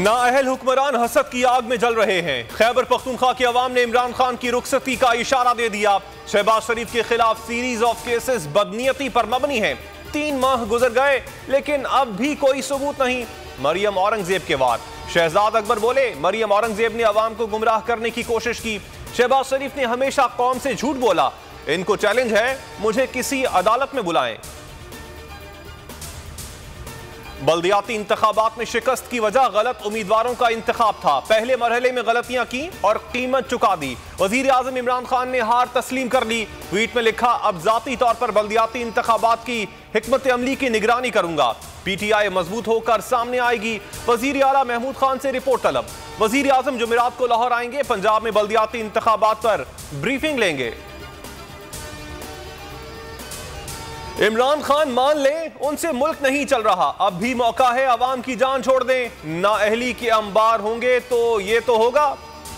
नाअहल हुक्मरान हसद की आग में जल रहे हैं। खैबर पख्तूनख्वा की अवाम ने इमरान खान की रुखसती का इशारा दे दिया। शहबाज शरीफ के खिलाफ सीरीज ऑफ केसेस बदनीयती पर मबनी है। 3 माह गुजर गए लेकिन अब भी कोई सबूत नहीं। मरियम औरंगजेब के वार। शहजाद अकबर बोले, मरियम औरंगजेब ने अवाम को गुमराह करने की कोशिश की। शहबाज शरीफ ने हमेशा कौम से झूठ बोला। इनको चैलेंज है, मुझे किसी अदालत में बुलाएं। बल्दियाती इंतखाबात में शिकस्त की वजह गलत उम्मीदवारों का इंतखाब था। पहले मरहले में गलतियां की और कीमत चुका दी। वजीर आजम इमरान खान ने हार तस्लीम कर ली। ट्वीट में लिखा, अब जाती तौर पर बल्दियाती इंतखाबात की हिकमत अमली की निगरानी करूंगा। PTI मजबूत होकर सामने आएगी। वजीर आला महमूद खान से रिपोर्ट तलब। वजीर आजम जुमेरात को लाहौर आएंगे। पंजाब में बल्दियाती इंतखाबात पर ब्रीफिंग लेंगे। इमरान खान मान ले उनसे मुल्क नहीं चल रहा, अब भी मौका है, अवाम की जान छोड़ दें। नाअहली के अंबार होंगे तो ये तो होगा।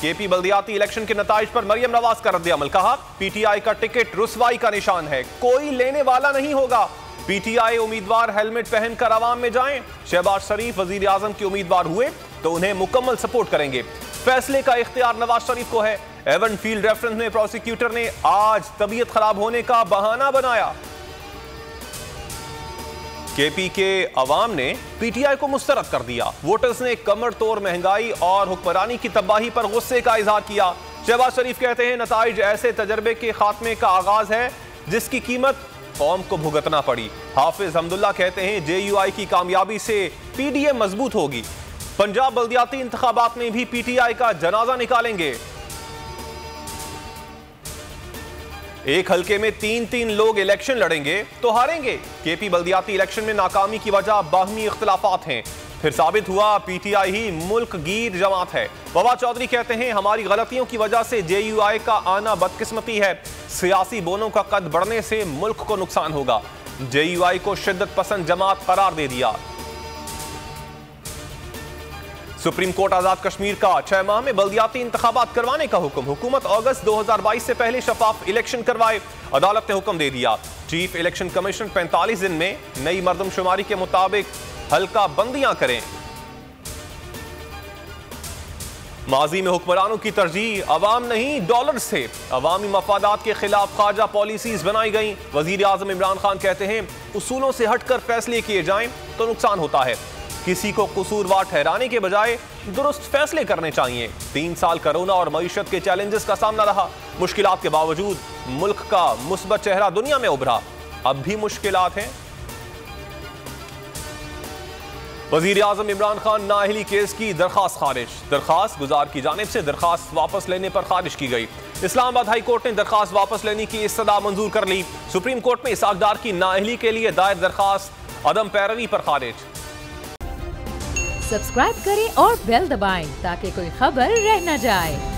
KP बल्दियाती इलेक्शन के नताइज पर मरियम नवाज का रद्द-ए-अमल। कहा, PTI का टिकट रुसवाई का निशान है, कोई लेने वाला नहीं होगा। PTI उम्मीदवार हेलमेट पहनकर अवाम में जाएं। शहबाज शरीफ वजीर आजम के उम्मीदवार हुए तो उन्हें मुकम्मल सपोर्ट करेंगे। फैसले का इख्तियार नवाज शरीफ को है। एवन फील्ड रेफरेंस में प्रोसिक्यूटर ने आज तबीयत खराब होने का बहाना बनाया। KP के अवाम ने PTI को मुस्तरद कर दिया। वोटर्स ने कमर तोड़ महंगाई और हुक्मरानी की तबाही पर गुस्से का इजहार किया। शहबाज शरीफ कहते हैं, नताइज ऐसे तजर्बे के खात्मे का आगाज है जिसकी कीमत कौम को भुगतना पड़ी। हाफिज हमदुल्ला कहते हैं, JUI की कामयाबी से PDM मजबूत होगी। पंजाब बल्दियाती इंतखाबात में भी PTI का जनाजा निकालेंगे। एक हल्के में 3-3 लोग इलेक्शन लड़ेंगे तो हारेंगे। KP बल्दियाती इलेक्शन में नाकामी की वजह बाहमी इख्तिलाफात हैं। फिर साबित हुआ PTI ही मुल्क गिर जमात है। बाबा चौधरी कहते हैं, हमारी गलतियों की वजह से JUI का आना बदकिस्मती है। सियासी बोनों का कद बढ़ने से मुल्क को नुकसान होगा। JUI को शिद्दत पसंद जमात करार दे दिया। सुप्रीम कोर्ट आजाद कश्मीर का 6 माह में बल्दियाती इंतखाबात करवाने का हुक्म। हुकूमत अगस्त 2022 से पहले शफाफ इलेक्शन करवाए, अदालत ने हुक्म दे दिया। चीफ इलेक्शन कमीशन 45 दिन में नई मर्दमशुमारी के मुताबिक हल्का बंदियां करें। माजी में हुक्मरानों की तरजीह अवाम नहीं डॉलर्स थे। अवामी मफादात के खिलाफ खारजा पॉलिसीज बनाई गई। वजीर आजम इमरान खान कहते हैं, उसूलों से हटकर फैसले किए जाएं तो नुकसान होता है। किसी को कसूरवार ठहराने के बजाय दुरुस्त फैसले करने चाहिए। 3 साल कोरोना और मईशत के चैलेंजेस का सामना रहा। मुश्किलात के बावजूद मुल्क का मुस्बत चेहरा दुनिया में उभरा। अब भी मुश्किलात हैं। वजीर आजम इमरान खान नाअहली केस की दरखास्त खारिज। दरखास्त गुजार की जानिब से दरखास्त वापस लेने पर खारिज की गई। इस्लामाबाद हाई कोर्ट ने दरखास्त वापस लेने की इस्तदा मंजूर कर ली। सुप्रीम कोर्ट में इसाक डार की नाअहली के लिए दायर दरखास्त अदम पैरवी पर खारिज। सब्सक्राइब करें और बेल दबाएं ताकि कोई खबर रह न जाए।